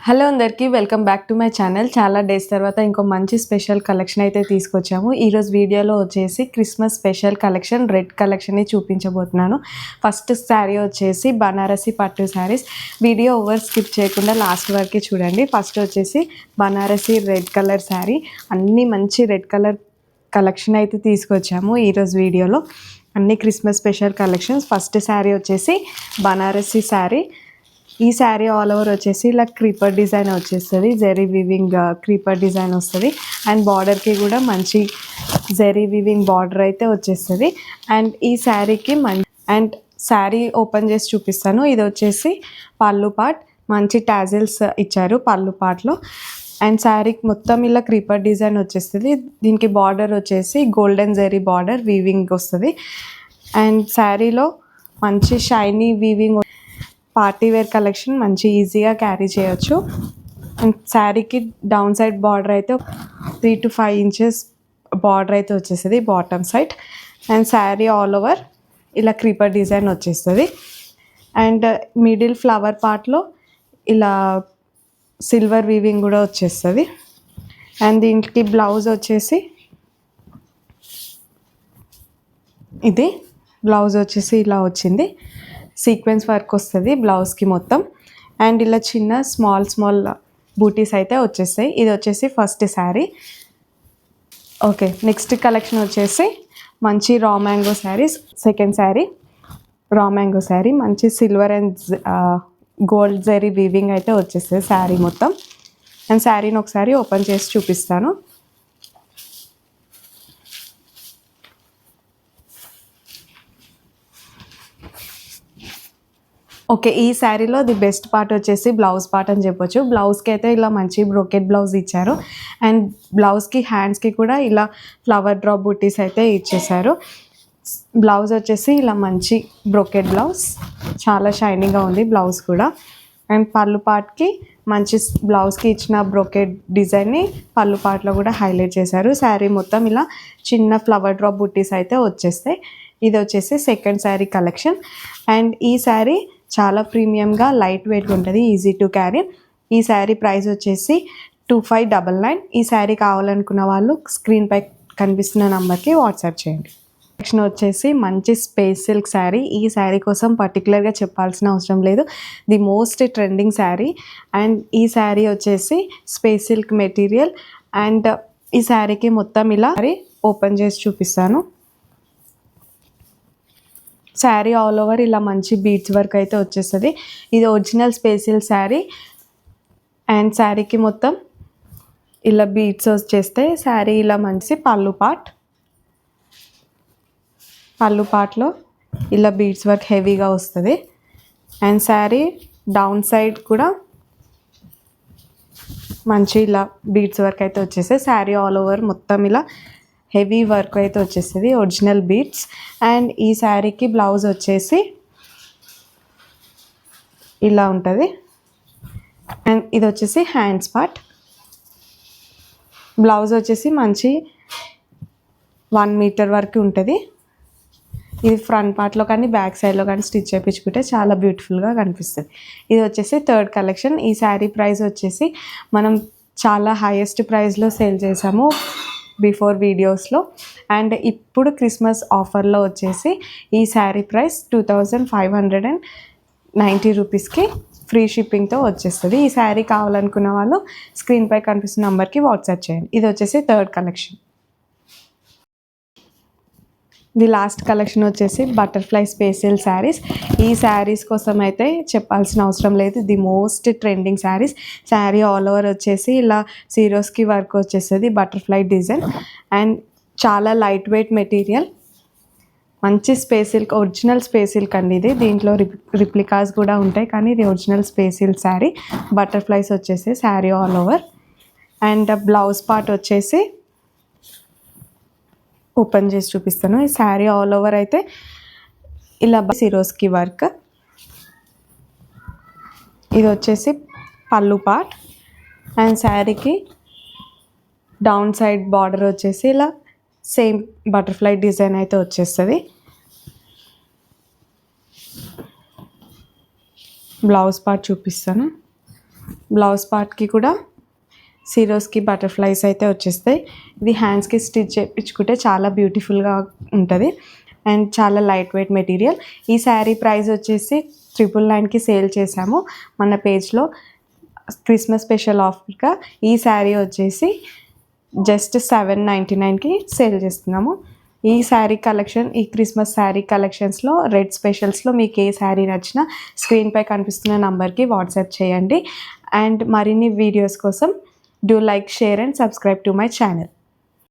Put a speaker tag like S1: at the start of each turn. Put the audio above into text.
S1: Hello అందరికీ welcome back to my channel. చాలా days తర్వాత ఇంకో మంచి స్పెషల్ కలెక్షన్ అయితే తీసుకొచ్చాము. ఈరోజు వీడియోలో వచ్చేసి క్రిస్మస్ స్పెషల్ కలెక్షన్ రెడ్ కలెక్షన్ని చూపించబోతున్నాను. ఫస్ట్ శారీ వచ్చేసి బనారసి పట్టు శారీస్. వీడియో ఓవర్ స్కిప్ చేయకుండా లాస్ట్ వరకు చూడండి. ఫస్ట్ వచ్చేసి బనారసి రెడ్ కలర్ శారీ. అన్నీ మంచి రెడ్ కలర్ కలెక్షన్ అయితే తీసుకొచ్చాము ఈరోజు వీడియోలో. అన్ని Christmas special collections. First sari వచ్చేసి బనారసి శారీ. ఈ శారీ ఆల్ ఓవర్ వచ్చేసి ఇలా క్రీపర్ డిజైన్ వచ్చేస్తుంది. జెరీ వివింగ్ క్రీపర్ డిజైన్ వస్తుంది. అండ్ బార్డర్కి కూడా మంచి జెరీ వివింగ్ బార్డర్ అయితే వచ్చేస్తుంది. అండ్ ఈ శారీకి అండ్ శారీ ఓపెన్ చేసి చూపిస్తాను. ఇది వచ్చేసి పళ్ళు పార్ట్. మంచి టాజిల్స్ ఇచ్చారు పళ్ళు పార్ట్లో. అండ్ శారీకి మొత్తం ఇలా క్రీపర్ డిజైన్ వచ్చేస్తుంది. దీనికి బార్డర్ వచ్చేసి గోల్డెన్ జెరీ బార్డర్ వీవింగ్ వస్తుంది. అండ్ శారీలో మంచి shiny weaving. Party wear collection మంచి ఈజీగా క్యారీ చేయొచ్చు. అండ్ శారీకి డౌన్ సైడ్ బార్డర్ అయితే 3 to 5 inches బార్డర్ అయితే వచ్చేస్తుంది bottom side. And sari all over ఇలా క్రీపర్ డిజైన్ వచ్చేస్తుంది. అండ్ మిడిల్ ఫ్లవర్ పార్ట్లో ఇలా సిల్వర్ వీవింగ్ కూడా వచ్చేస్తుంది. అండ్ దీనికి బ్లౌజ్ వచ్చేసి ఇది బ్లౌజ్ వచ్చేసి ఇలా వచ్చింది. సీక్వెన్స్ వర్క్ వస్తుంది బ్లౌజ్కి మొత్తం. అండ్ ఇలా చిన్న స్మాల్ బూటీస్ అయితే వచ్చేస్తాయి. ఇది వచ్చేసి first sari. Okay, next collection వచ్చేసి మంచి raw mango saris. Second sari రా మ్యాంగో శారీ. మంచి silver and gold zari weaving అయితే వచ్చేస్తుంది శారీ మొత్తం. అండ్ శారీని ఒకసారి ఓపెన్ చేసి చూపిస్తాను. ఓకే, ఈ శారీలో ది బెస్ట్ పార్ట్ వచ్చేసి బ్లౌజ్ పార్ట్ అని చెప్పొచ్చు. బ్లౌజ్కి అయితే ఇలా మంచి బ్రోకెట్ బ్లౌజ్ ఇచ్చారు. అండ్ బ్లౌజ్కి హ్యాండ్స్కి కూడా ఇలా ఫ్లవర్ డ్రాప్ బుట్టీస్ అయితే ఇచ్చేసారు. బ్లౌజ్ వచ్చేసి ఇలా మంచి బ్రోకెట్ బ్లౌజ్. చాలా షైనీగా ఉంది బ్లౌజ్ కూడా. అండ్ పళ్ళు పార్ట్కి మంచి బ్లౌజ్కి ఇచ్చిన బ్రోకెట్ డిజైన్ని పళ్ళు పార్ట్లో కూడా హైలైట్ చేశారు. శారీ మొత్తం ఇలా చిన్న ఫ్లవర్ డ్రాప్ బుట్టీస్ అయితే వచ్చేస్తాయి. ఇది వచ్చేసి సెకండ్ శారీ కలెక్షన్. అండ్ ఈ శారీ చాలా ప్రీమియంగా లైట్ వెయిట్గా ఉంటుంది, ఈజీ టు క్యారీ. ఈ శారీ ప్రైస్ వచ్చేసి 2599. ఈ శారీ కావాలనుకున్న వాళ్ళు స్క్రీన్పై కనిపిస్తున్న నెంబర్కి వాట్సాప్ చేయండి. నెక్స్ట్ వచ్చేసి మంచి స్పేస్ సిల్క్ శారీ. ఈ శారీ కోసం పర్టికులర్గా చెప్పాల్సిన అవసరం లేదు, the most trending sari. And ఈ శారీ వచ్చేసి స్పేస్ సిల్క్ మెటీరియల్. అండ్ ఈ శారీకి మొత్తం ఇలా ఓపెన్ చేసి చూపిస్తాను. శారీ ఆల్ ఓవర్ ఇలా మంచి బీడ్స్ వర్క్ అయితే వచ్చేస్తుంది. ఇది ఒరిజినల్ స్పేసిల్ శారీ. అండ్ శారీకి మొత్తం ఇలా బీడ్స్ వచ్చేస్తే శారీ ఇలా మంచి పళ్ళు పార్ట్లో ఇలా బీడ్స్ వర్క్ హెవీగా వస్తుంది. అండ్ శారీ డౌన్ సైడ్ కూడా మంచి ఇలా బీడ్స్ వర్క్ అయితే వచ్చేస్తాయి. శారీ ఆల్ ఓవర్ మొత్తం ఇలా హెవీ వర్క్ అయితే వచ్చేస్తుంది, ఒరిజినల్ బీడ్స్. అండ్ ఈ శారీకి బ్లౌజ్ వచ్చేసి ఇలా ఉంటుంది. అండ్ ఇది వచ్చేసి హ్యాండ్స్ పార్ట్. బ్లౌజ్ వచ్చేసి మంచి 1 meter వరకు ఉంటుంది. ఇది ఫ్రంట్ పార్ట్లో కానీ బ్యాక్ సైడ్లో కానీ స్టిచ్ చేయించుకుంటే చాలా బ్యూటిఫుల్గా కనిపిస్తుంది. ఇది వచ్చేసి థర్డ్ కలెక్షన్. ఈ శారీ ప్రైస్ వచ్చేసి మనం చాలా హైయెస్ట్ ప్రైస్లో సేల్ చేసాము బిఫోర్ వీడియోస్లో. అండ్ ఇప్పుడు క్రిస్మస్ ఆఫర్లో వచ్చేసి ఈ శారీ ప్రైస్ 2590 రూపీస్కి ఫ్రీ షిప్పింగ్తో వచ్చేస్తుంది. ఈ శారీ కావాలనుకున్న వాళ్ళు స్క్రీన్పై కనిపిస్తున్న నెంబర్కి వాట్సాప్ చేయండి. ఇది వచ్చేసి third collection. The last collection వచ్చేసి బటర్ఫ్లై స్పేషియల్ శారీస్. ఈ శారీస్ కోసం అయితే చెప్పాల్సిన అవసరం లేదు, the most trending saris. Sari all over వచ్చేసి ఇలా జీరోస్కి వర్క్ వచ్చేస్తుంది, బటర్ఫ్లై డిజైన్. అండ్ చాలా లైట్ వెయిట్ మెటీరియల్, మంచి స్పేసిల్క్, ఒరిజినల్ స్పేసిల్క్ అండి ఇది. దీంట్లో రిప్లికాస్ కూడా ఉంటాయి కానీ ఇది ఒరిజినల్ స్పేసిల్క్ శారీ. బటర్ఫ్లైస్ వచ్చేసి sari all over. And blouse part వచ్చేసి ఓపెన్ చేసి చూపిస్తాను. ఈ శారీ ఆల్ ఓవర్ అయితే ఇలా సిరోస్కి వర్క్. ఇది వచ్చేసి పళ్ళు పార్ట్. అండ్ శారీకి డౌన్ సైడ్ బార్డర్ వచ్చేసి ఇలా సేమ్ బటర్ఫ్లై డిజైన్ అయితే వచ్చేస్తుంది. బ్లౌజ్ పార్ట్ చూపిస్తాను. బ్లౌజ్ పార్ట్కి కూడా సిరోస్కి బటర్ఫ్లైస్ అయితే వచ్చేస్తాయి. ఇది హ్యాండ్స్కి స్టిచ్ చేయించుకుంటే చాలా బ్యూటిఫుల్గా ఉంటుంది అండ్ చాలా లైట్ వెయిట్ మెటీరియల్. ఈ శారీ ప్రైస్ వచ్చేసి 999కి సేల్ చేసాము మన పేజ్లో క్రిస్మస్ స్పెషల్ ఆఫర్గా. ఈ శారీ వచ్చేసి జస్ట్ 799కి సేల్ చేస్తున్నాము. ఈ శారీ కలెక్షన్, ఈ క్రిస్మస్ శారీ కలెక్షన్స్లో రెడ్ స్పెషల్స్లో మీకు ఏ శారీ నచ్చినా స్క్రీన్పై కనిపిస్తున్న నంబర్కి వాట్సాప్ చేయండి. అండ్ మరిన్ని వీడియోస్ కోసం do like, share and subscribe to my channel.